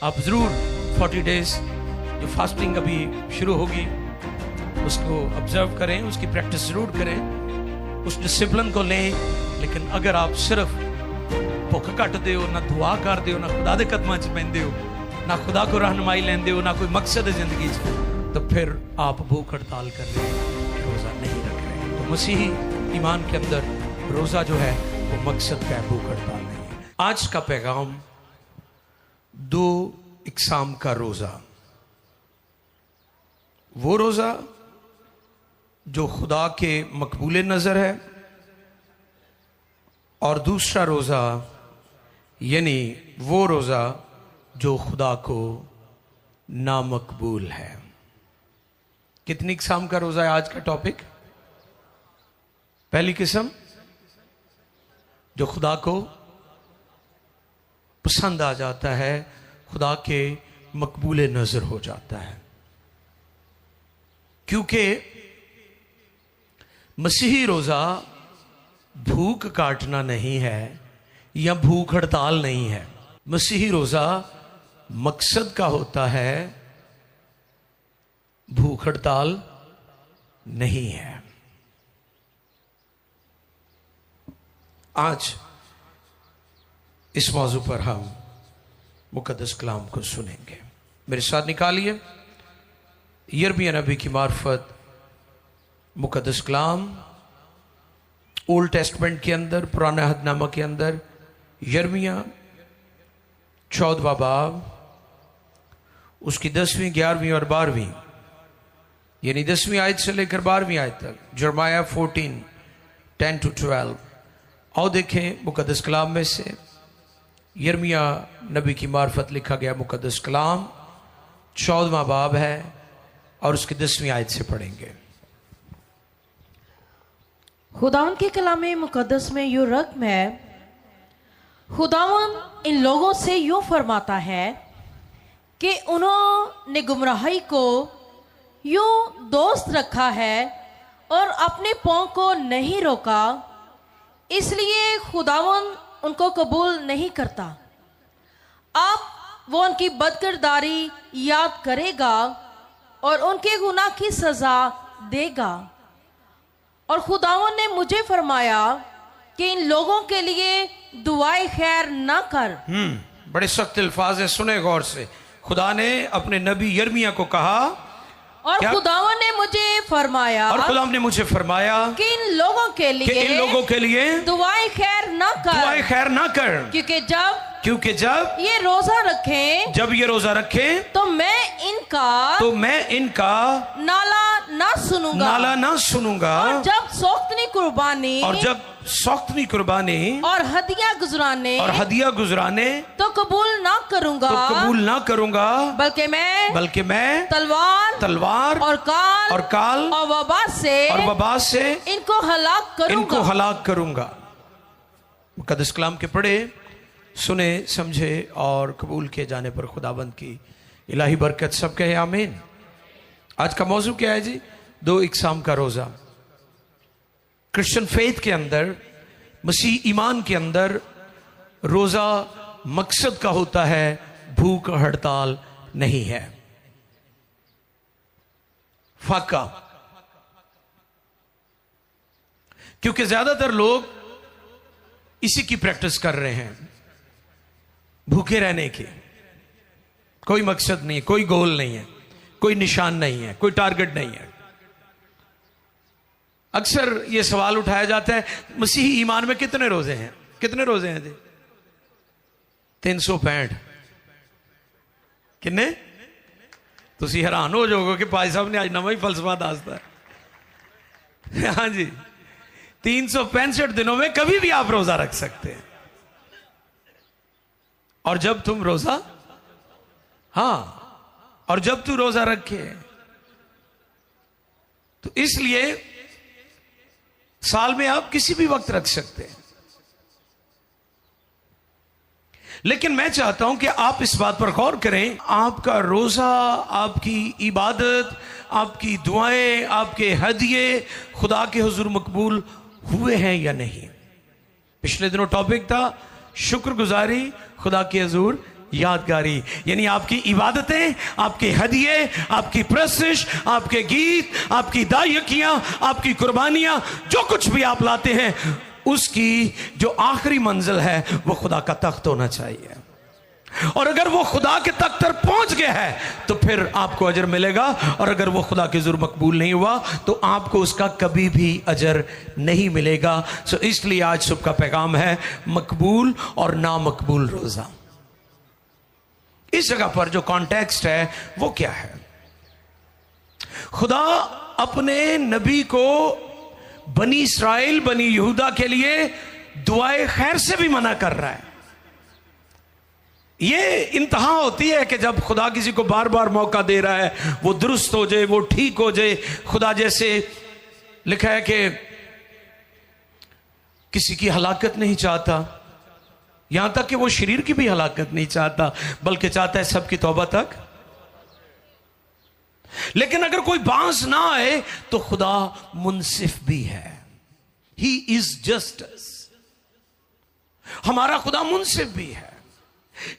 आप ज़रूर 40 डेज जो फास्टिंग अभी शुरू होगी उसको ऑब्जर्व करें, उसकी प्रैक्टिस ज़रूर करें, उस डिसिप्लिन को लें। लेकिन अगर आप सिर्फ भुख घटते हो, ना दुआ करते हो, ना खुदा के कदमां च पैंदे हो, ना खुदा को रहनुमाई लेंदे हो, ना कोई मकसद है जिंदगी च, तो फिर आप भूख हड़ताल कर रहे हैं, रोज़ा नहीं रख रहे। तो मसीही ईमान के अंदर रोज़ा जो है वो मकसद का है, भूख हड़ताल नहीं है। आज का पैगाम 2 इकसाम का रोज़ा, वो रोज़ा जो खुदा के मकबूल नज़र है, और दूसरा रोज़ा यानी वो रोज़ा जो खुदा को नामकबूल है। कितनी किस्म का रोज़ा है आज का टॉपिक? पहली किस्म जो खुदा को पसंद आ जाता है, खुदा के मकबूल नज़र हो जाता है, क्योंकि मसीही रोज़ा भूख काटना नहीं है या भूख हड़ताल नहीं है। मसीही रोज़ा मकसद का होता है, भूख हड़ताल नहीं है। आज इस मौजू पर हम मुकद्दस कलाम को सुनेंगे। मेरे साथ निकालिए यिर्मयाह नबी की मार्फत मुकद्दस कलाम, ओल्ड टेस्टमेंट के अंदर, पुराना अहदनामा के अंदर, यिर्मयाह 14वां बाब, उसकी 10वीं, 11वीं और 12वीं, यानी 10वीं आयत से लेकर 12वीं आयत तक, यिर्मयाह 14, 10 to 12। आओ देखें मुकद्दस कलाम में से यिर्मयाह नबी की मार्फत लिखा गया मुकद्दस कलाम 14वां बाब है और उसकी 10वीं आयत से पढ़ेंगे। खुदावन के कलाम मुकद्दस में यूं रकम है, खुदावन इन लोगों से यूं फरमाता है कि उन्होंने गुमराही को यूं दोस्त रखा है और अपने पांव को नहीं रोका, इसलिए खुदावन उनको कबूल नहीं करता। अब वो उनकी बदकिरदारी याद करेगा और उनके गुनाह की सजा देगा। और खुदावन ने मुझे फरमाया कि इन लोगों के लिए दुआए खैर ना कर। बड़े सख्त अल्फाज है, सुने गौर से। खुदा ने अपने नबी यिर्मयाह को कहा, और खुदावन ने मुझे फरमाया, और खुदा ने मुझे फरमाया कि इन लोगों के लिए दुआए खैर ना कर, दुआए खैर ना कर, क्योंकि जब ये रोजा रखें, जब ये रोजा रखें तो मैं इनका नाला ना सुनूंगा, और जब सौख्तनी कुर्बानी और हदिया गुजराने तो कबूल ना करूंगा, बल्कि मैं तलवार और काल और वबा से इनको हलाक करूंगा। मुकद्दस कलाम के पढ़े, सुने, समझे और कबूल किए जाने पर खुदाबंद की इलाही बरकत सब कहे आमीन। आज का मौजू क्या है जी? 2 इकसाम का रोजा। क्रिश्चियन फेथ के अंदर, मसीह ईमान के अंदर रोजा मकसद का होता है, भूख हड़ताल नहीं है। फाका, क्योंकि ज्यादातर लोग इसी की प्रैक्टिस कर रहे हैं, भूखे रहने की। कोई मकसद नहीं है, कोई गोल नहीं है, कोई निशान नहीं है, कोई टारगेट नहीं है। अक्सर यह सवाल उठाया जाता है, मसीही ईमान में कितने रोजे हैं? कितने रोजे हैं जी? 365। किन्ने? तुसी हैरान हो जाओगे कि भाई साहब ने आज नवा ही फलसफा दसता है। हाँ जी, 365 दिनों में कभी भी आप रोजा रख सकते हैं। और जब तुम रोजा, और जब तू रोजा रखे, तो इसलिए साल में आप किसी भी वक्त रख सकते हैं। लेकिन मैं चाहता हूं कि आप इस बात पर गौर करें, आपका रोजा, आपकी इबादत, आपकी दुआएं, आपके हदिये खुदा के हुजूर मकबूल हुए हैं या नहीं। पिछले दिनों टॉपिक था शुक्रगुजारी खुदा के हुजूर यादगारी, यानी आपकी इबादतें, आपके हदिये, आपकी प्रशिश, आपके गीत, आपकी दायकियां, आपकी कुर्बानियां, जो कुछ भी आप लाते हैं, उसकी जो आखिरी मंजिल है वो खुदा का तख्त होना चाहिए। और अगर वो खुदा के तख्त पर पहुंच गया है तो फिर आपको अजर मिलेगा, और अगर वो खुदा के जुर्म मकबूल नहीं हुआ तो आपको उसका कभी भी अजर नहीं मिलेगा। सो इसलिए आज सुबह का पैगाम है मकबूल और नामकबूल रोजा। इस जगह पर जो कॉन्टेक्स्ट है वो क्या है? खुदा अपने नबी को बनी इस्राइल, बनी यहूदा के लिए दुआए खैर से भी मना कर रहा है। ये इंतहा होती है कि जब खुदा किसी को बार बार मौका दे रहा है, वो दुरुस्त हो जाए, वो ठीक हो जाए। खुदा जैसे लिखा है कि किसी की हलाकत नहीं चाहता, यहां तक कि वो शरीर की भी हलाकत नहीं चाहता, बल्कि चाहता है सबकी तौबा तक। लेकिन अगर कोई बांस ना आए तो खुदा मुनसिफ भी है। He is justice. हमारा खुदा मुनसिफ भी है।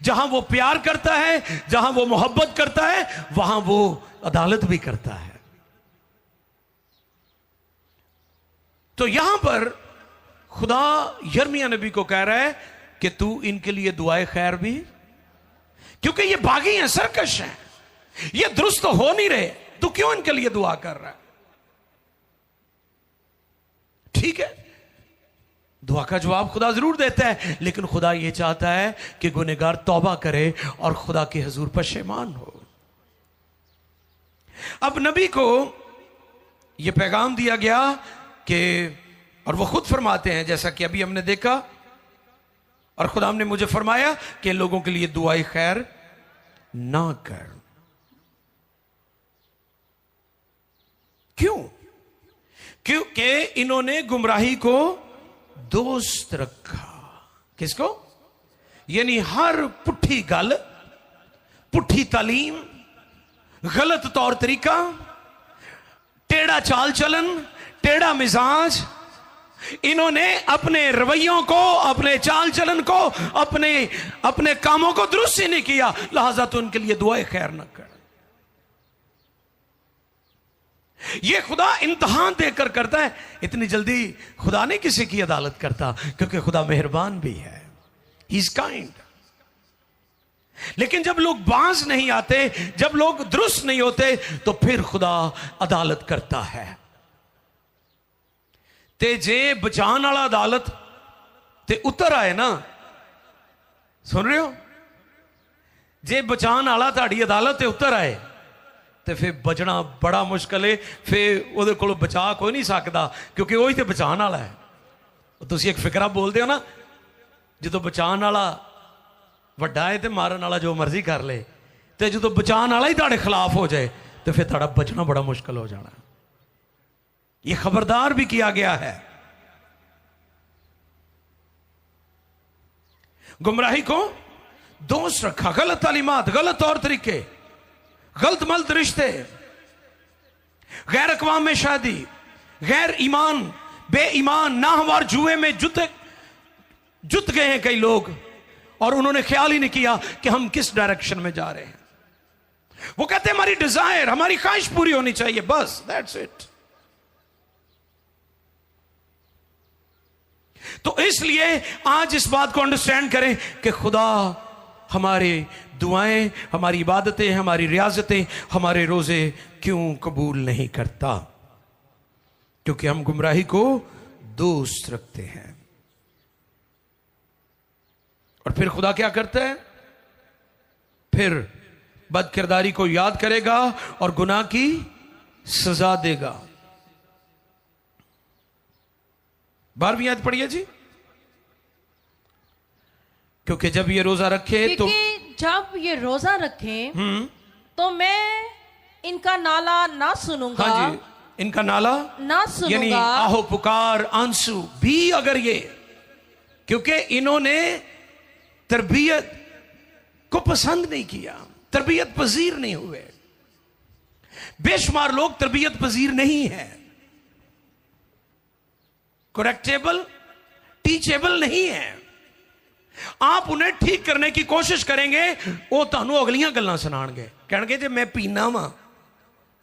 जहां वो प्यार करता है, जहां वो मोहब्बत करता है, वहां वो अदालत भी करता है। तो यहां पर खुदा यिर्मयाह नबी को कह रहा है कि तू इनके लिए दुआए खैर भी, क्योंकि ये बागी हैं, सरकश हैं, ये दुरुस्त तो हो नहीं रहे, तू क्यों इनके लिए दुआ कर रहा है? ठीक है, दुआ का जवाब खुदा जरूर देता है, लेकिन खुदा यह चाहता है कि गुनहगार तौबा करे और खुदा के हुजूर पशेमान हो। अब नबी को यह पैगाम दिया गया कि, और वो खुद फरमाते हैं जैसा कि अभी हमने देखा, और खुदा ने मुझे फरमाया कि लोगों के लिए दुआई खैर ना कर। क्यों? क्योंकि इन्होंने गुमराही को दोस्त रखा। किसको? यानी हर पुट्ठी गल, पुट्ठी तालीम, गलत तौर तरीका, टेढ़ा चाल चलन, टेढ़ा मिजाज, इन्होंने अपने रवैयों को, अपने चाल चलन को, अपने कामों को दुरुस्त ही नहीं किया, लिहाजा तो उनके लिए दुआएं खैर न कर। ये खुदा इम्तिहान देकर करता है। इतनी जल्दी खुदा नहीं किसी की अदालत करता, क्योंकि खुदा मेहरबान भी है, ही इज काइंड। लेकिन जब लोग बाज नहीं आते, जब लोग दुरुस्त नहीं होते, तो फिर खुदा अदालत करता है। ते जे बचान वाला अदालत ते उतर आए ना, सुन रहे हो? जे बचान वाला ताड़ी अदालत ते उतर आए तो फिर बचना बड़ा मुश्किल है। फिर वो को बचा कोई नहीं सकता, क्योंकि वही तो बचाने वाला है। तुम एक फिकरा बोलते हो ना, जो बचाने वाला वड्डा है तो मारन वाला जो मर्जी कर ले, तो जो बचाने वाला ही तुहाडे खिलाफ हो जाए तो फिर तुहाडा बचना बड़ा मुश्किल हो जाना। ये खबरदार भी किया गया है। गुमराही को दोस्त रखा, गलत तालीमात, गलत तौर तरीके, गलत मलत रिश्ते, गैर अक़वाम में शादी, गैर ईमान, बेईमान, नाहवार जुए में जुत गए हैं कई लोग, और उन्होंने ख्याल ही नहीं किया कि हम किस डायरेक्शन में जा रहे हैं। वो कहते हैं हमारी डिजायर, हमारी ख्वाहिश पूरी होनी चाहिए, बस दैट्स इट। तो इसलिए आज इस बात को अंडरस्टैंड करें कि खुदा हमारे दुआएं, हमारी इबादतें, हमारी रियाजतें, हमारे रोजे क्यों कबूल नहीं करता? क्योंकि हम गुमराही को दोस्त रखते हैं। और फिर खुदा क्या करता है? फिर बदकिरदारी को याद करेगा और गुनाह की सजा देगा। 12वीं आयत पढ़िए जी। क्योंकि जब ये रोजा रखे तो, जब ये रोजा रखें तो मैं इनका नाला ना सुनूंगा। हाँ जी, इनका नाला ना सुनूंगा, यानी आहो पुकार आंसू भी अगर ये, क्योंकि इन्होंने तरबियत को पसंद नहीं किया, तरबियत पजीर नहीं हुए। बेशुमार लोग तरबियत पजीर नहीं है, करेक्टेबल, टीचेबल नहीं है। आप उन्हें ठीक करने की कोशिश करेंगे, वो तुहानू अगलियां गल्लां सुनाणगे, कहणगे जे मैं पीना वा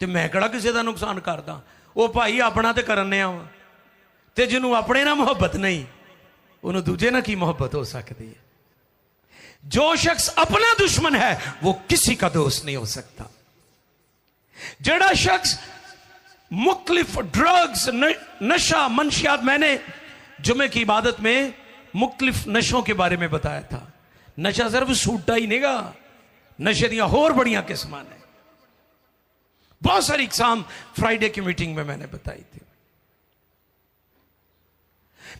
ते मैं किहड़ा किसी का नुकसान करदा, वो भाई अपना तो करने वा, ते जिन्हों अपने ना मुहब्बत नहीं उन्होंने दूजे ना की मुहब्बत हो सकती है। जो शख्स अपना दुश्मन है वो किसी का दोस्त नहीं हो सकता। जड़ा शख्स मुख्तलिफ ड्रग्स, नशा, मंशियात, मैंने जुमे की इबादत में मुख्तलिफ नशों के बारे में बताया था। नशा सिर्फ सूटा ही नहीं गा, नशे दियां होर बड़ियां किस्मां ने, बहुत सारी इकसाम फ्राइडे की मीटिंग में मैंने बताई थी।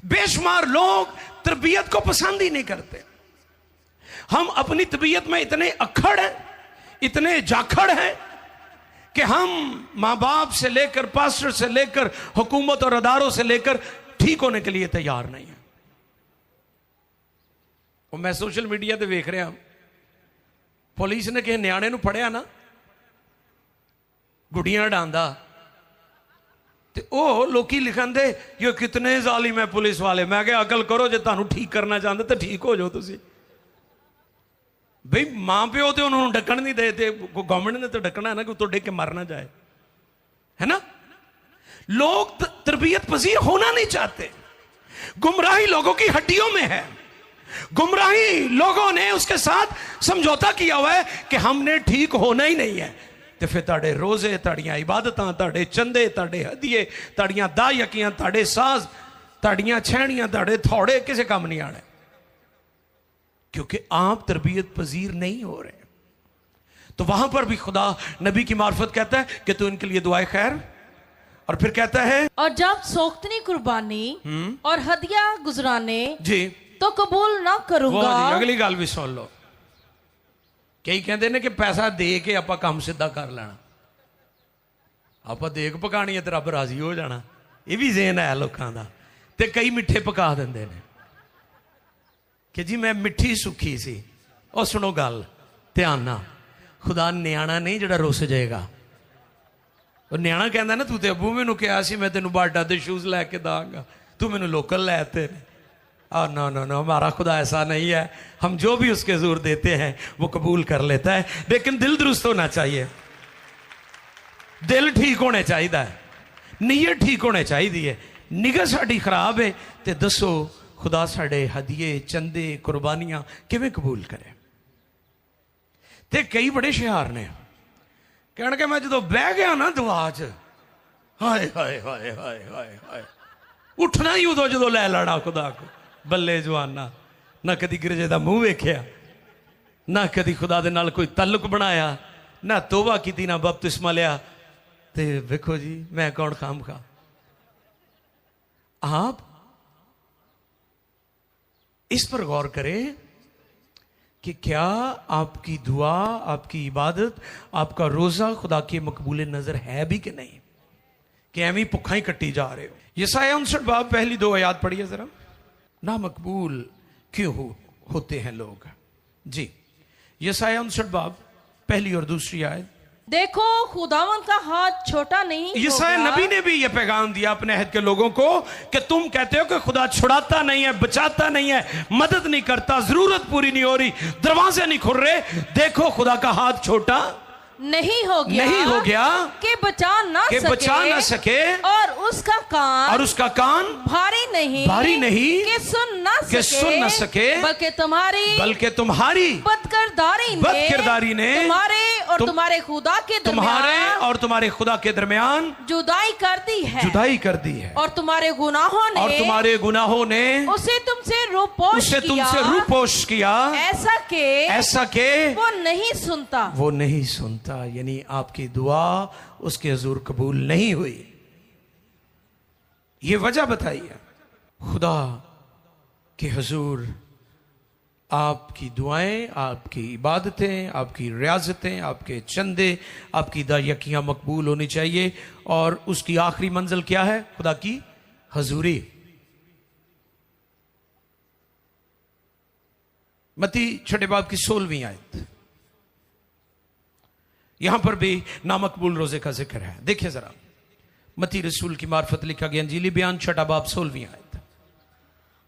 बेशुमार लोग तरबियत को पसंद ही नहीं करते। हम अपनी तबीयत में इतने अक्खड़ हैं, इतने जाखड़ हैं कि हम मां बाप से लेकर, पास्टर से लेकर, हुकूमत और अदारों से लेकर ठीक होने के लिए तैयार नहीं है। और मैं सोशल मीडिया पे देख रहा, पुलिस ने किसी न्याणे नूं फड़िया ना, गुड़ियां डांदा, ते ओ लोकी लिखन दे ये कितने जालिम है पुलिस वाले। मैं क्या अकल करो, जे तुहानू ठीक करना चाहते तो ठीक हो जाओ तुसी। भाई मां प्यो तो उन्होंने ढक्कन नहीं देते, गवर्नमेंट ने तो ढकना है ना कि तो डेक के मर ना जाए, है ना। लोग तरबियत पजीर होना नहीं चाहते। गुमराही लोगों की हड्डियों में है। गुमराही लोगों ने उसके साथ समझौता किया हुआ है कि हमने ठीक होना ही नहीं है। तो फिर ताड़े रोजे, ताड़ियां इबादतां, ताड़े चंदे, ताड़े हदिये, ताड़ियां दायकियां, ताड़े साज, ताड़ियां छेड़ियां, ताड़े थोड़े किसी काम नहीं आने, क्योंकि आप तरबियत पजीर नहीं हो रहे। तो वहां पर भी खुदा नबी की मार्फत कहता है कि तू इनके लिए दुआए खैर, और फिर कहता है और जब सोख्तनी कुर्बानी और हदिया गुजराने जी तो कबूल ना करूंगा। अगली गल भी सुन लो। कई कहते ने कि पैसा दे के आप काम सीधा कर लेना, आप देख पकानी है तो रब राजी हो जाना, यह भी ज़हन है लोगों का। ते कई मिठे पका देंगे ने कि जी मैं मिठी सुखी सी। और सुनो गल ध्यान ना, खुदा न्याणा नहीं जड़ा रुस जाएगा। और न्याणा कहता ना तू तो अबू मैनू कहा सी मैं तेन बाटा दे शूज लैके दांगा, तू मैनू लोकल लैते। और नो नो नो, हमारा खुदा ऐसा नहीं है। हम जो भी उसके जोर देते हैं वो कबूल कर लेता है, लेकिन दिल दुरुस्त होना चाहिए, दिल ठीक होने चाहिए, नीयत ठीक होने चाहिए। निगाह साड़ी खराब है तो दसो खुदा साढ़े हदिये, चंदे, कुर्बानियां किवें कबूल करे। ते कई बड़े शिहार ने कहण के मैं जो बह गया ना दुआ च, हाय हाय हाय हाय हाय हाय, उठना ही उदों जो लै लड़ा खुदा को। बल्ले जवाना, ना कदी गिरजे का मुंह वेख्या, ना कदी खुदा दे नाल कोई तल्लुक बनाया, ना तोबा की, ना बपतिस्मा लिया। ते वेखो जी मैं कौन खाम खा। आप इस पर गौर करें कि क्या आपकी दुआ, आपकी इबादत, आपका रोजा खुदा के मकबूल नजर है भी कि नहीं, कि एवं भुखा ही कट्टी जा रहे हो। यसाया 59 बाब पहली 2 आयत पढ़िए जरा। ना मकबूल क्यों होते हैं लोग जी। यसाया 59 बाब पहली और दूसरी आयत। देखो खुदावन का हाथ छोटा नहीं यसाया नबी ने भी यह पैगाम दिया अपने अहद के लोगों को कि तुम कहते हो कि खुदा छुड़ाता नहीं है, बचाता नहीं है, मदद नहीं करता, जरूरत पूरी नहीं हो रही, दरवाजे नहीं खुल रहे। देखो खुदा का हाथ छोटा नहीं हो गया कि बचा ना सके और उसका कान भारी नहीं कि सुन ना सके बल्कि तुम्हारी बदकिरदारी ने तुम्हारे तुम्हारे खुदा के दरमियान जुदाई कर दी है और तुम्हारे गुनाहों ने उसे तुमसे रूपोश किया ऐसा के वो नहीं सुनता। यानी आपकी दुआ उसके हुजूर कबूल नहीं हुई। ये वजह बताइए। खुदा के हुजूर आपकी दुआएं, आपकी इबादतें, आपकी रियाजतें, आपके चंदे, आपकी दायकियां मकबूल होनी चाहिए। और उसकी आखिरी मंजिल क्या है? खुदा की हजूरी। मत्ती 6 बाब की 16वीं आयत, यहां पर भी नामकबूल रोजे का जिक्र है। देखिए जरा, मत्ती रसूल की मार्फत लिखा गया अंजीली बयान 6 बाब 16वीं आयत।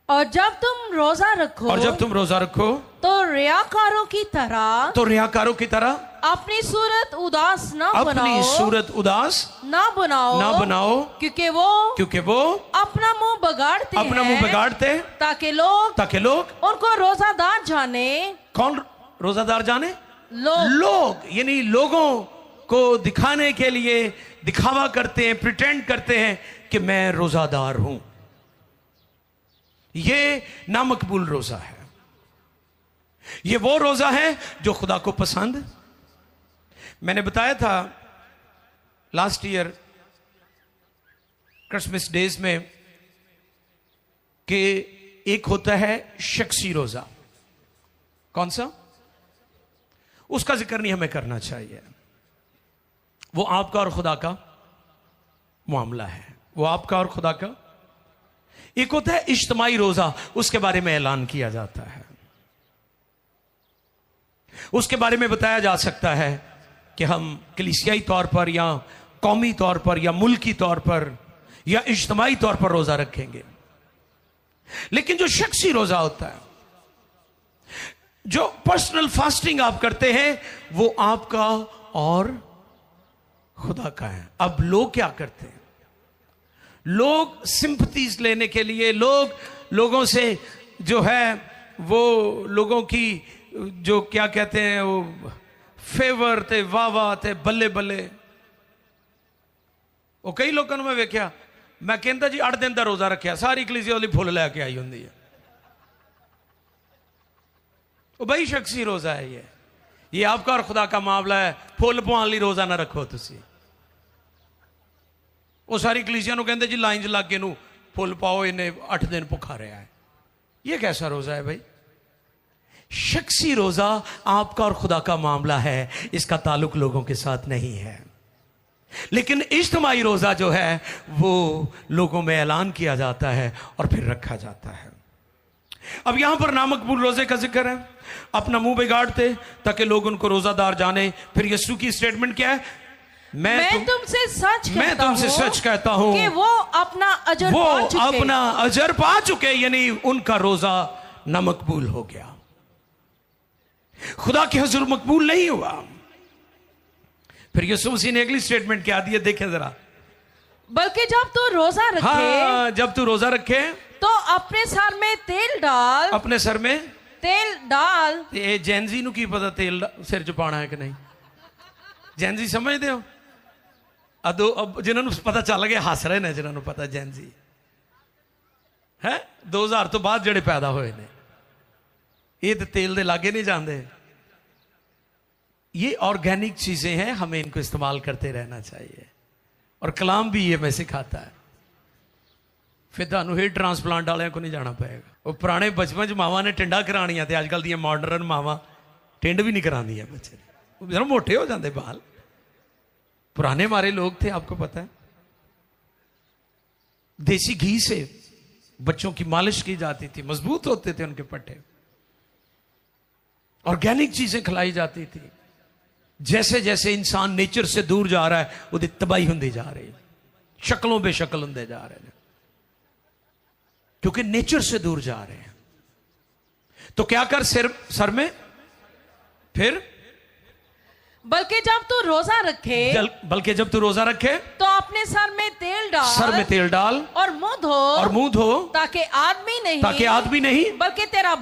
और जब तुम रोजा रखो, और जब तुम रोजा रखो तो रियाकारों की तरह, तो रियाकारों की तरह अपनी सूरत उदास ना अपनी बनाओ, सूरत उदास ना बनाओ, क्योंकि वो अपना मुंह बगाड़ते हैं, ताकि लोग उनको रोजादार जाने। कौन रोजादार जाने? लोग यानी लोगों को दिखाने के लिए दिखावा करते हैं, प्रिटेंड करते हैं कि मैं रोजादार हूं। ये नामकबूल रोजा है। ये वो रोजा है जो खुदा को पसंद। मैंने बताया था लास्ट ईयर क्रिसमस डेज में कि एक होता है शख्सी रोजा। कौन सा? उसका जिक्र नहीं हमें करना चाहिए। वो आपका और खुदा का मामला है। वो आपका और खुदा का। एक होता है इज्तिमाई रोजा, उसके बारे में ऐलान किया जाता है। उसके बारे में बताया जा सकता है कि हम कलीसियाई तौर पर या कौमी तौर पर या मुल्की तौर पर या इज्तिमाई तौर पर रोजा रखेंगे। लेकिन जो शख्सी रोजा होता है, जो पर्सनल फास्टिंग आप करते हैं, वो आपका और खुदा का है। अब लोग क्या करते हैं? लोग सिंपथीज लेने के लिए, लोगों से जो है वो लोगों की जो क्या कहते हैं वो फेवर थे, वाह थे, बल्ले बल्ले। वो कई लोगों में वेख्या, मैं कहता जी 8 दिन का रोजा रखा, सारी कलीसिया वाली फुल लैके आई होंगी है। वो बड़ी शख्सी रोजा है ये आपका और खुदा का मामला है। फुल पवाने लिए रोजा ना रखो तुसी। वो सारी कलीसिया कहते जी लाइन च लागे नू फुल पाओ, इन्हें 8 दिन भुखा रहा है। ये कैसा रोजा है भाई? शख्सी रोजा आपका और खुदा का मामला है, इसका ताल्लुक लोगों के साथ नहीं है। लेकिन इज्तिमाई रोजा जो है वो लोगों में ऐलान किया जाता है और फिर रखा जाता है। अब यहां पर नामकबूल रोजे का जिक्र है। अपना मुंह बिगाड़ते ताकि लोग उनको रोजादार जाने। फिर यीशु की स्टेटमेंट क्या है? मैं तुमसे सच कहता हूं कि वो अपना अजर पा चुके, यानी उनका रोजा नामकबूल हो गया, खुदा के हुजूर मकबूल नहीं हुआ। फिर यीशु मसीह ने अगली स्टेटमेंट क्या दी है, देखें जरा। बल्कि जब तू रोजा रखे, हाँ, जब तू रोजा रखे तो अपने सर में तेल डाल। अपने सर में तेल डाल। ये जैनजी नू की पता तेल सिर च पाना है कि नहीं? जैनजी समझते हो? अब जिन्होंने पता चल गया हस रहे ने, जिन्होंने पता जैनजी है 2000 तो बाद जड़े पैदा हुए ने, ये तो तेल दे लागे नहीं जाते। ये ऑर्गेनिक चीजें हैं, हमें इनको इस्तेमाल करते रहना चाहिए। और कलाम भी ये मैं सिखाता है। फिर थानू हेयर ट्रांसप्लांट वाले को नहीं जाना पड़ेगा। वो पुराने बचपन च मावां ने टिंडा करानियां, ते अजकल दी मॉडर्न मावां टिंड भी नहीं करांदियां बच्चे। जरा मोटे हो जाते बाल। पुराने हमारे लोग थे, आपको पता है, देसी घी से बच्चों की मालिश की जाती थी, मजबूत होते थे उनके पट्टे। ऑर्गेनिक चीजें खिलाई जाती थी। जैसे जैसे इंसान नेचर से दूर जा रहा है, उसकी तबाही होती जा रही है, शक्लों बेशक्ल होते जा रहे हैं, क्योंकि नेचर से दूर जा रहे हैं। तो क्या कर, सर में, फिर बल्कि जब तू रोजा रखे तो अपने सर में तेल डाल और मुंह धो ताकि आदमी नहीं बल्कि तेरा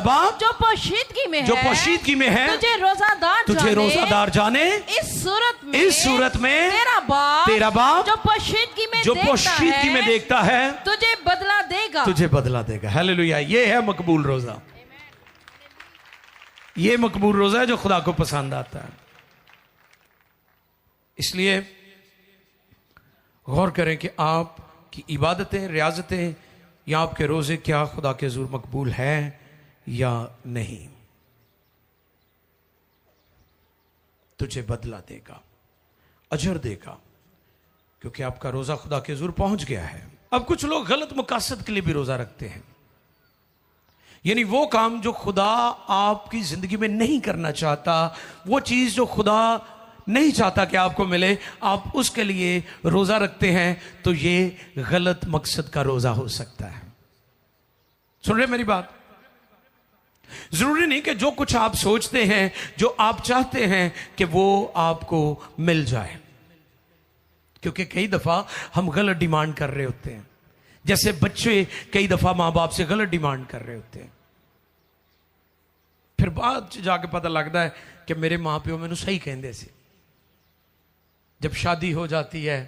बाप जो पोशीदगी में है तुझे रोजादार जाने। इस सूरत में तेरा बाप जो पोशीदगी में देखता है तुझे बदला देगा। हालेलुया। ये है मकबूल रोजा। ये मकबूल रोजा है जो खुदा को पसंद आता है। इसलिए गौर करें कि आपकी इबादतें, रियाजतें या आपके रोजे क्या खुदा के हुजूर मकबूल है या नहीं। तुझे बदला देगा, अजर देगा, क्योंकि आपका रोजा खुदा के हुजूर पहुंच गया है। अब कुछ लोग गलत मकासद के लिए भी रोजा रखते हैं, यानी वो काम जो खुदा आपकी जिंदगी में नहीं करना चाहता, वो चीज जो खुदा नहीं चाहता कि आपको मिले, आप उसके लिए रोजा रखते हैं, तो ये गलत मकसद का रोजा हो सकता है। सुन रहे मेरी बात? जरूरी नहीं कि जो कुछ आप सोचते हैं, जो आप चाहते हैं कि वो आपको मिल जाए, क्योंकि कई दफा हम गलत डिमांड कर रहे होते हैं। जैसे बच्चे कई दफा मां बाप से गलत डिमांड कर रहे होते हैं, फिर बाद जाके पता लगता है कि मेरे मां प्यो मैनू सही कहते सी। जब शादी हो जाती है,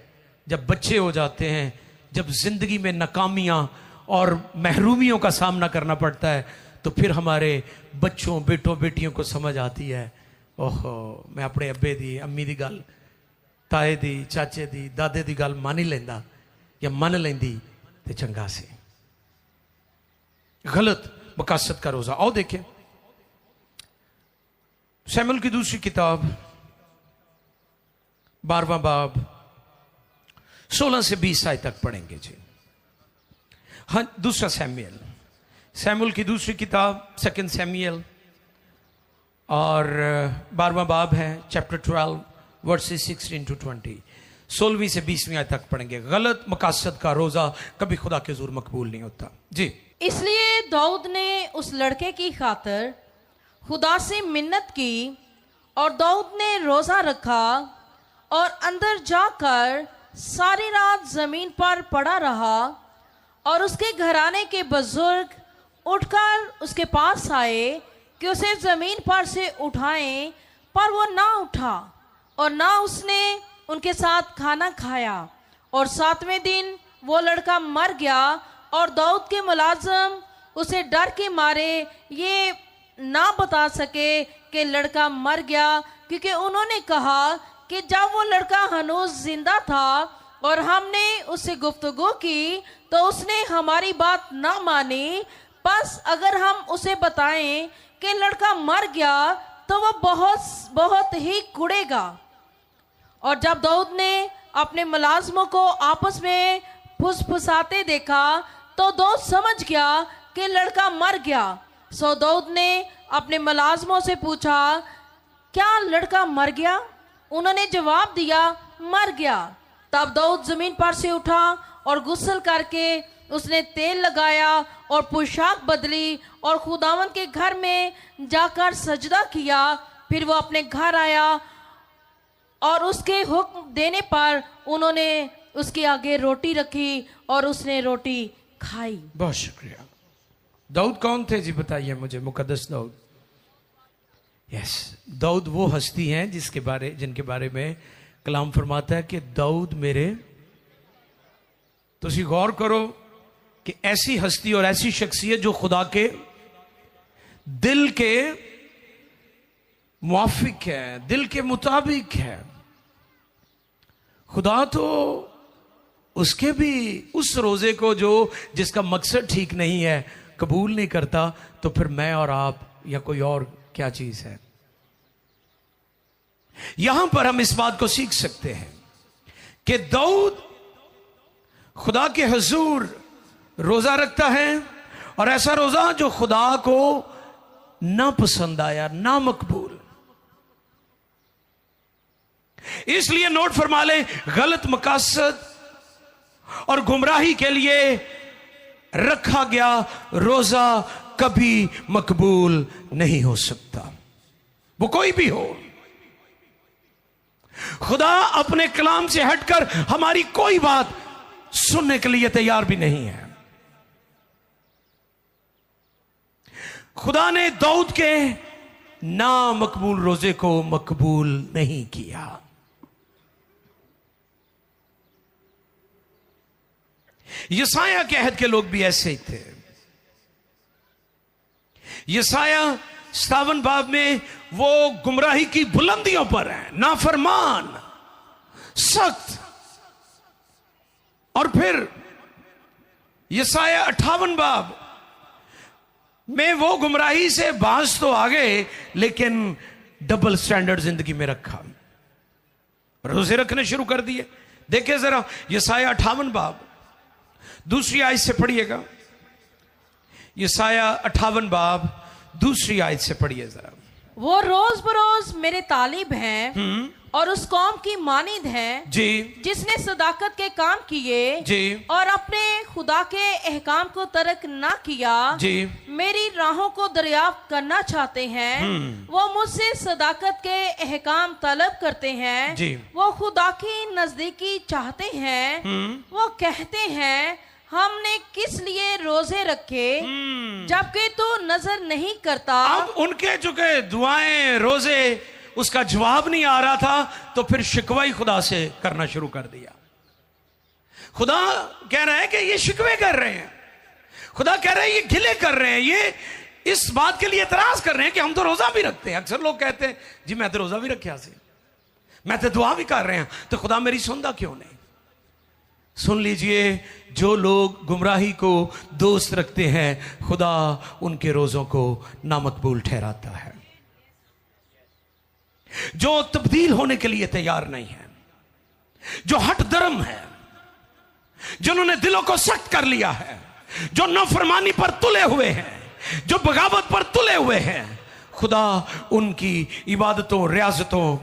जब बच्चे हो जाते हैं, जब जिंदगी में नाकामियां और महरूमियों का सामना करना पड़ता है, तो फिर हमारे बच्चों, बेटों, बेटियों को समझ आती है, ओहो मैं अपने अब्बे दी, अम्मी दी गल, ताए दी, चाचे दी, दादे दी गल मान ही लेंदा या मन लेंदी ते चंगा सी। गलत मकासद का रोजा। आओ देखें शमूएल की दूसरी किताब 12वां बाब 16 से 20 आयत तक पढ़ेंगे जी। हाँ, दूसरा शमूएल की दूसरी किताब 2 शमूएल और 12वां बाब है, चैप्टर 12 वर्सेस 16 to 20, 16वीं से 20वीं आयत तक पढ़ेंगे। गलत मकासद का रोजा कभी खुदा के हुजूर मकबूल नहीं होता जी। इसलिए दाऊद ने उस लड़के की खातिर खुदा से मिन्नत की और दाऊद ने रोजा रखा और अंदर जाकर सारी रात जमीन पर पड़ा रहा। और उसके घराने के बुजुर्ग उठकर उसके पास आए कि उसे जमीन पर से उठाएं, पर वो ना उठा और ना उसने उनके साथ खाना खाया। और 7वें दिन वो लड़का मर गया और दाऊद के मुलाजिम उसे डर के मारे ये ना बता सके कि लड़का मर गया, क्योंकि उन्होंने कहा कि जब वो लड़का हनूज जिंदा था और हमने उससे गुफ्तगू की तो उसने हमारी बात ना मानी। बस अगर हम उसे बताएं कि लड़का मर गया तो वो बहुत बहुत ही कुड़ेगा। और जब दाऊद ने अपने मुलाजमों को आपस में फुसफुसाते देखा तो दाऊद समझ गया कि लड़का मर गया। सो दाऊद ने अपने मुलाजमों से पूछा, क्या लड़का मर गया? उन्होंने जवाब दिया, मर गया। तब दाऊद जमीन पर से उठा और गुस्ल करके उसने तेल लगाया और पोशाक बदली और खुदावंद के घर में जाकर सजदा किया। फिर वो अपने घर आया और उसके हुक्म देने पर उन्होंने उसके आगे रोटी रखी और उसने रोटी खाई। बहुत शुक्रिया। दाऊद कौन थे जी, बताइए मुझे। मुकद्दस दाऊद। यस, दाऊद वो हस्ती हैं जिनके बारे में कलाम फरमाता है कि दाऊद मेरे। तो गौर करो कि ऐसी हस्ती और ऐसी शख्सियत जो खुदा के दिल के मुआफिक है, दिल के मुताबिक है। खुदा तो उसके भी उस रोजे को जिसका मकसद ठीक नहीं है कबूल नहीं करता, तो फिर मैं और आप या कोई और क्या चीज है। यहां पर हम इस बात को सीख सकते हैं कि दाऊद खुदा के हुजूर रोजा रखता है, और ऐसा रोजा जो खुदा को ना पसंद आया, ना मकबूल। इसलिए नोट फरमा ले, गलत मकासद और गुमराही के लिए रखा गया रोजा कभी मकबूल नहीं हो सकता, वो कोई भी हो। खुदा अपने कलाम से हटकर हमारी कोई बात सुनने के लिए तैयार भी नहीं है। खुदा ने दाऊद के ना मकबूल रोजे को मकबूल नहीं किया। यसाया के अहद के लोग भी ऐसे ही थे। यसाया 57 बाब में वो गुमराही की बुलंदियों पर है, नाफरमान, सख्त। और फिर यसाया 58 बाब में वो गुमराही से बाज तो आ गए, लेकिन डबल स्टैंडर्ड जिंदगी में रखा, रोजे रखने शुरू कर दिए। देखिए जरा यसाया 58 बाब दूसरी आयत से पढ़िएगा। यसाया 58 बाब दूसरी आयत से पढ़िए जरा। वो रोज बरोज मेरे तालिब हैं और उस कौम की मानिंद हैं जी, जिसने सदाकत के काम किए जी, और अपने खुदा के अहकाम को तर्क ना किया, जी, मेरी राहों को दरियाफ्त करना चाहते हैं। वो मुझसे सदाकत के अहकाम तलब करते हैं जी। वो खुदा की नजदीकी चाहते हैं। वो कहते हैं हमने किस लिए रोजे रखे जबकि तू नजर नहीं करता। अब उनके जो के दुआएं रोजे उसका जवाब नहीं आ रहा था, तो फिर शिकवाई खुदा से करना शुरू कर दिया। खुदा कह रहा है कि ये शिकवे कर रहे हैं, खुदा कह रहा है ये गिले कर रहे हैं, ये इस बात के लिए एतराज कर रहे हैं कि हम तो रोजा भी रखते हैं। अक्सर लोग कहते हैं जी मैं तो रोजा भी रखा से, मैं तो दुआ भी कर रहे हैं, तो खुदा मेरी सुनता क्यों नहीं। सुन लीजिए, जो लोग गुमराही को दोस्त रखते हैं खुदा उनके रोजों को नामकबूल ठहराता है। जो तब्दील होने के लिए तैयार नहीं है, जो हट धर्म है, जिन्होंने दिलों को सख्त कर लिया है, जो नाफरमानी पर तुले हुए हैं, जो बगावत पर तुले हुए हैं, खुदा उनकी इबादतों रियाजतों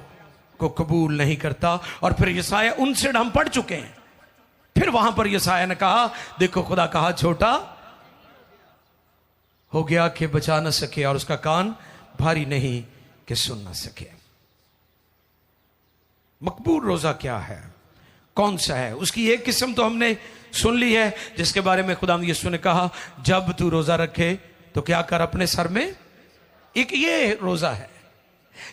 को कबूल नहीं करता। और फिर यसाया उनसे हम पढ़ चुके हैं, फिर वहां पर यसाया ने कहा, देखो खुदा कहा छोटा हो गया कि बचा न सके और उसका कान भारी नहीं कि सुन न सके। मकबूल रोजा क्या है, कौन सा है? उसकी एक किस्म तो हमने सुन ली है, जिसके बारे में खुदा यीशु ने कहा जब तू रोजा रखे तो क्या कर, अपने सर में एक ये रोजा है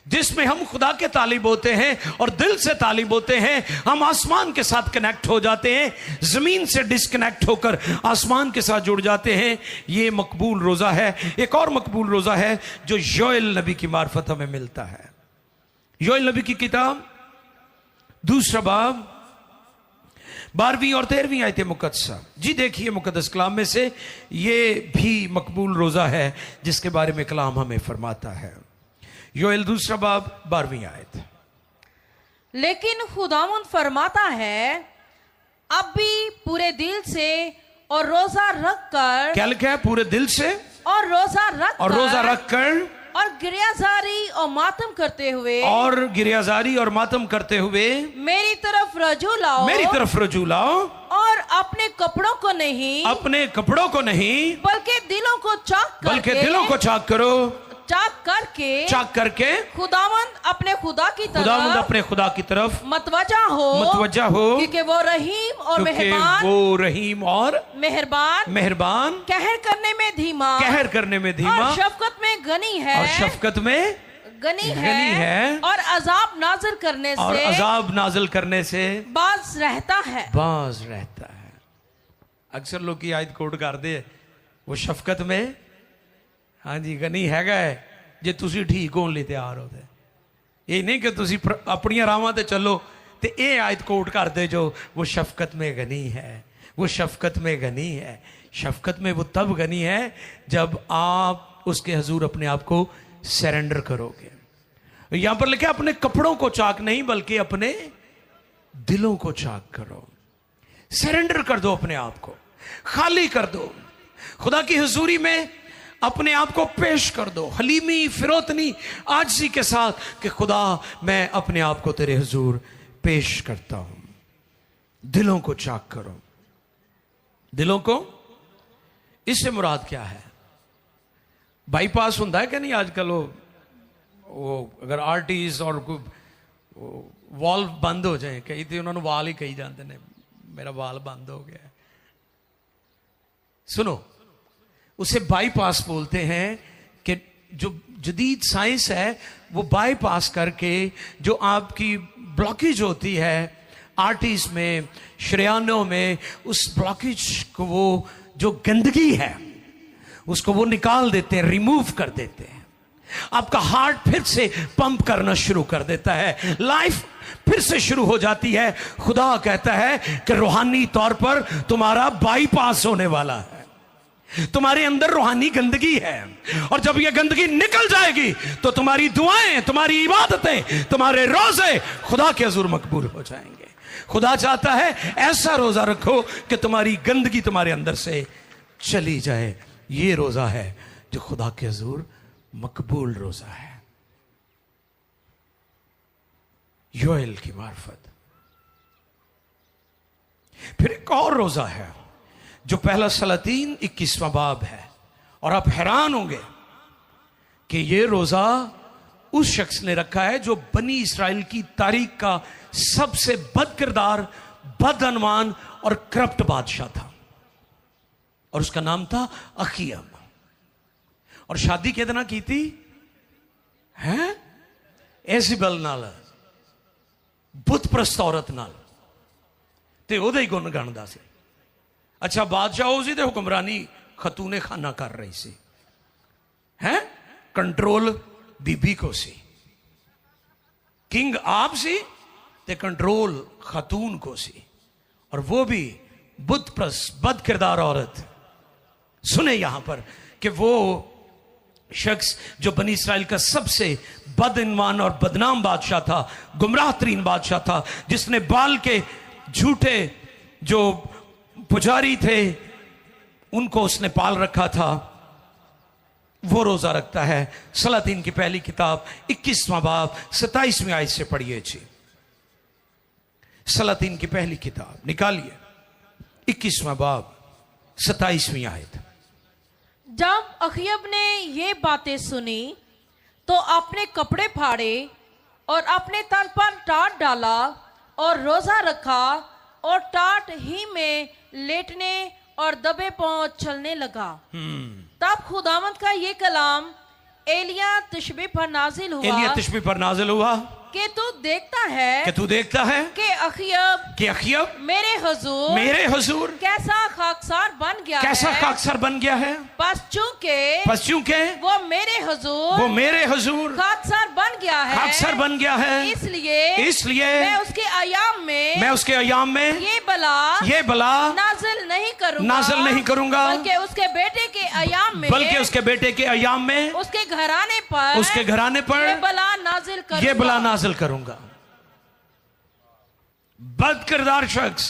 जिसमें हम खुदा के तालिब होते हैं और दिल से तालिब होते हैं। हम आसमान के साथ कनेक्ट हो जाते हैं, जमीन से डिस्कनेक्ट होकर आसमान के साथ जुड़ जाते हैं। ये मकबूल रोजा है। एक और मकबूल रोजा है जो योएल नबी की मार्फत हमें मिलता है। योएल नबी की किताब 2 बाब 12वीं और 13वीं आयत मुकद्दसा। जी देखिए, मुकद्दस कलाम में से ये भी मकबूल रोजा है जिसके बारे में कलाम हमें फरमाता है। योएल 2 बाब 12वीं आयत। लेकिन खुदावंद फरमाता है अब भी पूरे दिल से और रोजा रख कर, क्या लिखा है? पूरे दिल से और रोजा रख कर और गिरियाजारी और मातम करते हुए, और गिरियाजारी और मातम करते हुए मेरी तरफ रजू लाओ, मेरी तरफ रजू लाओ, और अपने कपड़ों को नहीं, अपने कपड़ों को नहीं, बल्कि दिलों को चाक करके, बल्कि दिलों को चाक करो, चाक करके खुदावंद अपने खुदा की तरफ, खुदावंद अपने खुदा की तरफ मतवजा हो, क्योंकि वो रहीम और मेहरबान, वो रहीम और मेहरबान, कहर करने में धीमा, और शफकत में गनी है, और शफकत में गनी है, और अजाब नाज़िल करने से बाज रहता है। अक्सर लोग की आयत कोट कर दे, वो शफकत में हाँ जी गनी हैगा है जे तुसी ठीक होने लिए तैयार हो। ये नहीं कि तुसी अपनी रावां ते चलो ते ये आयत कोट कर दे जो वो शफकत में गनी है, वो शफकत में गनी है। शफकत में वो तब गनी है जब आप उसके हजूर अपने आप को सरेंडर करोगे। यहां पर लिखा अपने कपड़ों को चाक नहीं बल्कि अपने दिलों को चाक करो। सरेंडर कर दो, अपने आप को खाली कर दो, खुदा की हुजूरी में अपने आप को पेश कर दो, हलीमी फिरोतनी आजिज़ी के साथ कि खुदा मैं अपने आप को तेरे हुजूर पेश करता हूं। दिलों को चाक करो। दिलों को, इससे मुराद क्या है? बाईपास होता है कि नहीं आजकल? वो अगर आर्टिस्ट और वाल बंद हो जाए, कई तो उन्होंने वाल ही कही जाते हैं, मेरा वाल बंद हो गया। सुनो, उसे बाईपास बोलते हैं कि जो जदीद साइंस है वो बाईपास करके जो आपकी ब्लॉकेज होती है आर्टिस्ट में, शरियानों में, उस ब्लॉकेज को, वो जो गंदगी है उसको वो निकाल देते हैं, रिमूव कर देते हैं। आपका हार्ट फिर से पंप करना शुरू कर देता है, लाइफ फिर से शुरू हो जाती है। खुदा कहता है कि रूहानी तौर पर तुम्हारा बाईपास होने वाला है। तुम्हारे अंदर रूहानी गंदगी है और जब ये गंदगी निकल जाएगी तो तुम्हारी दुआएं, तुम्हारी इबादतें, तुम्हारे रोजे खुदा के हुजूर मकबूल हो जाएंगे। खुदा चाहता है ऐसा रोजा रखो कि तुम्हारी गंदगी तुम्हारे अंदर से चली जाए। ये रोजा है जो खुदा के हुजूर मकबूल रोजा है। योएल की मार्फत। फिर एक और रोजा है जो पहला सलातीन 21वां बाब है, और आप हैरान होंगे कि ये रोजा उस शख्स ने रखा है जो बनी इस्राइल की तारीख का सबसे बदकिरदार, बदअनवान और करप्ट बादशाह था, और उसका नाम था अखियम। और शादी किहदे नाल कीती है? एजिबल नाल, बुत प्रस्त औरत नाल, ते ओहदा ही गुण गांदा सी। अच्छा, बादशाह हो सी ते हुक्मरानी खतूने खाना कर रही सी, है कंट्रोल बीबी को सी। किंग आप सी ते कंट्रोल खतून को सी, और वो भी बुत प्रस्त, बद किरदार औरत। सुने यहां पर कि वो शख्स जो बनी इस्राइल का सबसे बदइनवान और बदनाम बादशाह था, गुमराह तरीन बादशाह था, जिसने बाल के झूठे जो पुजारी थे उनको उसने पाल रखा था, वो रोजा रखता है। सलातीन की पहली किताब 21वां बाब 27वीं आयत से पढ़िए जी। सलातीन की पहली किताब निकालिए, 21वां बाब 27वीं आयत। जब अखयब ने ये बातें सुनी तो अपने कपड़े फाड़े और अपने तन पर टाट डाला और रोजा रखा, और टाट ही में लेटने और दबे पांव चलने लगा। तब खुदावंद का ये कलाम एलिया तिशबी पर नाजिल हुआ, एलिया तिशबी पर नाजिल हुआ कि तू देखता है कि अखयब मेरे हुजूर कैसा खाकसार बन गया है। बस चूंकि वो मेरे हुजूर खाकसार बन गया है, इसलिए मैं उसके अयाम में ये बला नाजिल नहीं करूंगा, बल्कि उसके बेटे के अयाम में उसके घराने पर ये बला नाजिल करूंगा। बदकिरदार शख्स,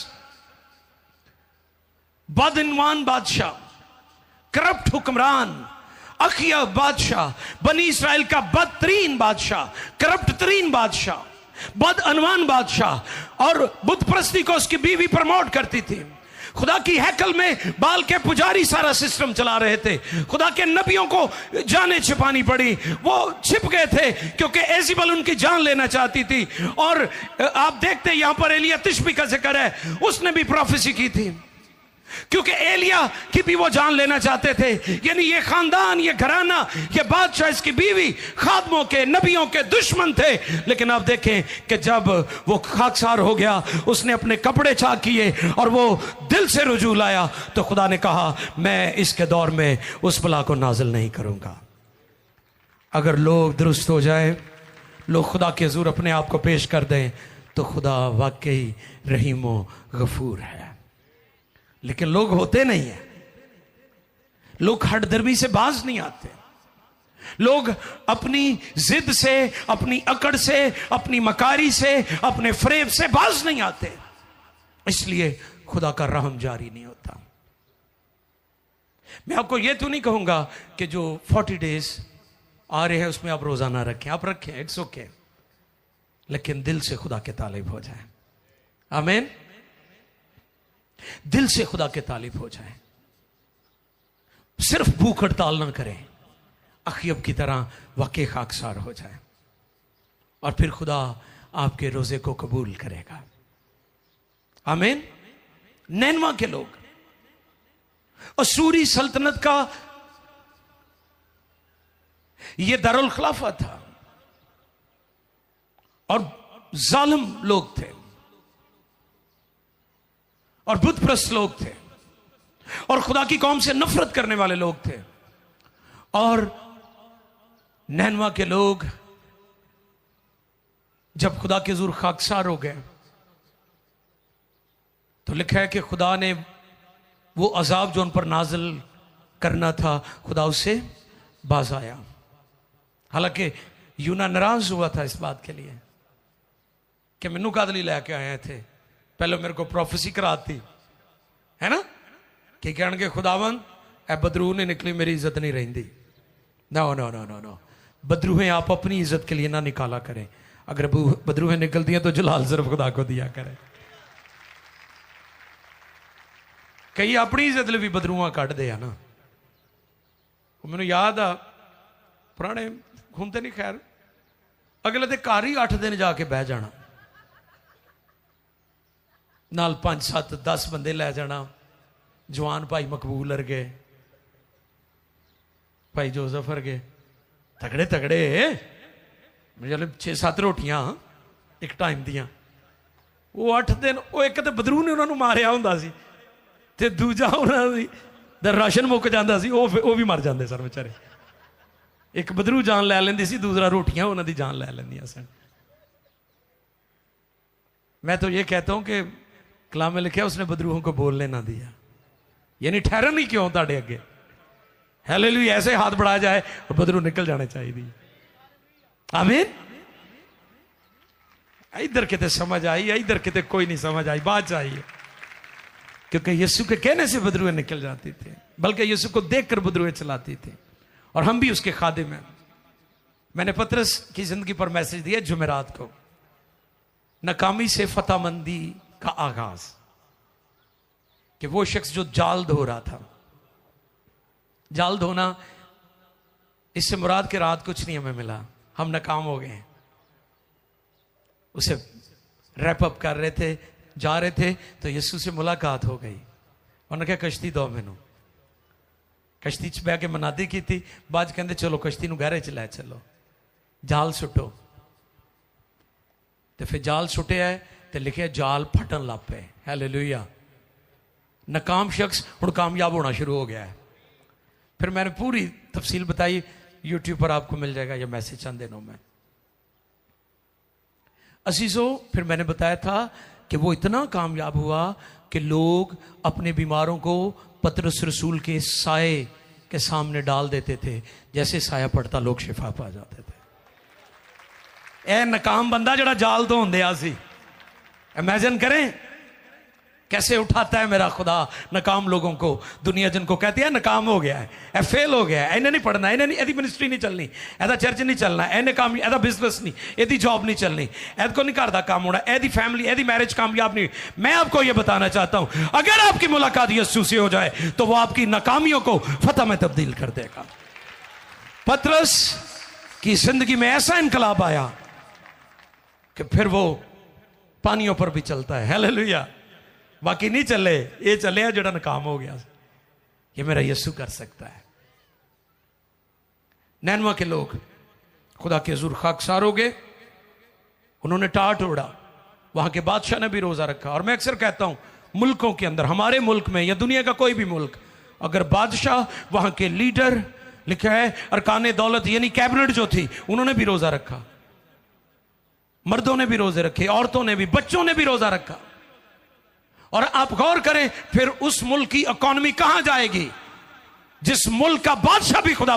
बदइनवान बादशाह, करप्ट हुक्मरान अखयब बादशाह, बनी इस्राइल का बदतरीन बादशाह, करप्ट तरीन बादशाह, बदअनवान बादशाह, और बुत परस्ती को उसकी बीवी प्रमोट करती थी। खुदा की हैकल में बाल के पुजारी सारा सिस्टम चला रहे थे। खुदा के नबियों को जाने छिपानी पड़ी, वो छिप गए थे क्योंकि एजिबल उनकी जान लेना चाहती थी। और आप देखते हैं यहां पर एलिया तिशबी का जिक्र है, उसने भी प्रोफेसी की थी क्योंकि एलिया की भी वो जान लेना चाहते थे। यानी ये खानदान, ये घराना, ये बादशाह, इसकी बीवी खादमों के, नबियों के दुश्मन थे। लेकिन आप देखें कि जब वो खाकसार हो गया, उसने अपने कपड़े चाक किए और वो दिल से रुजू लाया, तो खुदा ने कहा मैं इसके दौर में उस बला को नाजिल नहीं करूंगा। अगर लोग दुरुस्त हो जाए, लोग खुदा के हुजूर अपने आप को पेश कर दें, तो खुदा वाकई रहीमो गफूर है। लेकिन लोग होते नहीं है, लोग हठधर्मी से बाज नहीं आते, लोग अपनी जिद से, अपनी अकड़ से, अपनी मकारी से, अपने फरेब से बाज नहीं आते, इसलिए खुदा का रहम जारी नहीं होता। मैं आपको यह तो नहीं कहूंगा कि जो 40 डेज आ रहे हैं उसमें आप रोजाना रखें, आप रखें, इट्स ओके, लेकिन दिल से खुदा के तालिब हो जाए। आमीन। दिल से खुदा के तालिब हो जाए, सिर्फ भूख हड़ताल ना करें, अखयब की तरह वाकई खाकसार हो जाए, और फिर खुदा आपके रोजे को कबूल करेगा। आमीन। नैनवा के लोग, असूरी सल्तनत का यह दारुल खिलाफा था, और जालिम लोग थे, और बुत प्रस्त लोग थे, और खुदा की कौम से नफरत करने वाले लोग थे। और नैनवा के लोग जब खुदा के हुजूर खाकसार हो गए, तो लिखा है कि खुदा ने वो अजाब जो उन पर नाजिल करना था, खुदा उससे बाज आया। हालांकि यूना नाराज हुआ था इस बात के लिए कि मैनू कादली लैके आए थे, पहले मेरे को प्रोफेसी कराती है ना, कि कहणगे खुदावंद ए बदरू ने निकली, मेरी इज्जत नहीं रही। No no no no no, बदरूहें आप अपनी इज्जत के लिए ना निकाला करें, अगर बदरूहें निकलती हैं तो जलाल सिर्फ खुदा को दिया करे। कई अपनी इज्जत लिए भी बदरूआ कढ़ते हैं ना। मैनू याद आ पुराने हुण तो नहीं, खैर अगले दे घर ही 8 दिन जाके बह जाना, नाल 5 7 10 बंदे लै जाना। जवान भाई मकबूल अरगे, भाई जोसफ अरगे, तगड़े तगड़े, मतलब 6 7 रोटियां एक टाइम दियां। वो 8 दिन वो एक तो बदरू ने उन्होंने मारिया होंदा सी ते दूजा उन्होंने राशन मुक जाता सी, वो भी मर जाते सर बेचारे। एक बदरू जान लै लेंदी सी, दूसरा रोटियां उन्होंने जान लै लेंदियां सन। मैं तो ये कहता हूं कि कलाम में लिखा उसने बदरूहों को बोलने ना दिया, यानी ठहरन ही क्यों ताड़े अगे। हालेलुया, ऐसे हाथ बढ़ा जाए और बदरू निकल जाने चाहिए। आमीन। इधर किते समझ आई, इधर किते कोई नहीं समझ आई, बात चाहिए। क्योंकि यीशु के कहने से बदरूएं निकल जाती थी, बल्कि यीशु को देखकर बदरूएं चलाती थी, और हम भी उसके खादिम हैं। मैंने पतरस की जिंदगी पर मैसेज दिया जुमेरात को, नाकामी से फतहमंदी का आगाज, कि वो शख्स जो जाल धो रहा था, जाल धोना इससे मुराद के रात कुछ नहीं हमें मिला, हम नाकाम हो गए। उसे रैप अप कर रहे थे, जा रहे थे, तो यीशु से मुलाकात हो गई। उन्होंने कहा कश्ती दो मैनू, कश्ती च बह के मनादी की थी। बाद कहते चलो कश्ती नूं गहरे च लै चलो, जाल सुटो। तो फिर जाल सुटिया है तो लिखे जाल फटन लग पे। हालेलुया। नाकाम शख्स हुण कामयाब होना शुरू हो गया है। फिर मैंने पूरी तफसील बताई, यूट्यूब पर आपको मिल जाएगा यह मैसेज चंद दिनों में। अजीजों, फिर मैंने बताया था कि वो इतना कामयाब हुआ कि लोग अपने बीमारों को पतरस रसूल के साए के सामने डाल देते थे, जैसे साया पड़ता लोग शिफा पा जाते थे। ए नाकाम बंदा जड़ा जाल धोन दिया सी, इमेजिन करें कैसे उठाता है मेरा खुदा नाकाम लोगों को। दुनिया जिनको कहती है नाकाम हो गया है, ए फेल हो गया है, इन्हें नहीं पढ़ना, इन्हें नहीं, एदी मिनिस्ट्री नहीं चलनी, एदा चर्च नहीं चलना, इन्हें काम, एदा बिजनेस नहीं, एदी जॉब नहीं चलनी, एद को नहीं घर दा काम होना, एदी फैमिली, एदी मैरिज कामयाब नहीं। मैं आपको यह बताना चाहता हूं, अगर आपकी मुलाकात यीशु से हो जाए तो वह आपकी नाकामियों को फतह में तब्दील कर देगा। पतरस की जिंदगी में ऐसा इनकलाब आया कि फिर वो पानियों पर भी चलता है। हालेलुया। बाकी नहीं चले, ये चले जड़ा नाकाम हो गया, ये मेरा यीशु कर सकता है। नैनवा के लोग खुदा के हुजूर खाकसार हो गए, उन्होंने टाट ओढ़ा, वहां के बादशाह ने भी रोजा रखा। और मैं अक्सर कहता हूं, मुल्कों के अंदर, हमारे मुल्क में या दुनिया का कोई भी मुल्क, अगर बादशाह, वहां के लीडर, लिखा है अरकाने दौलत यानी कैबिनेट जो थी, उन्होंने भी रोजा रखा, मर्दों ने भी रोजे रखे, औरतों ने भी, बच्चों ने भी रोजा रखा। और आप गौर करें फिर उस मुल्क की इकॉनमी कहां जाएगी जिस मुल्क का बादशाह भी खुदा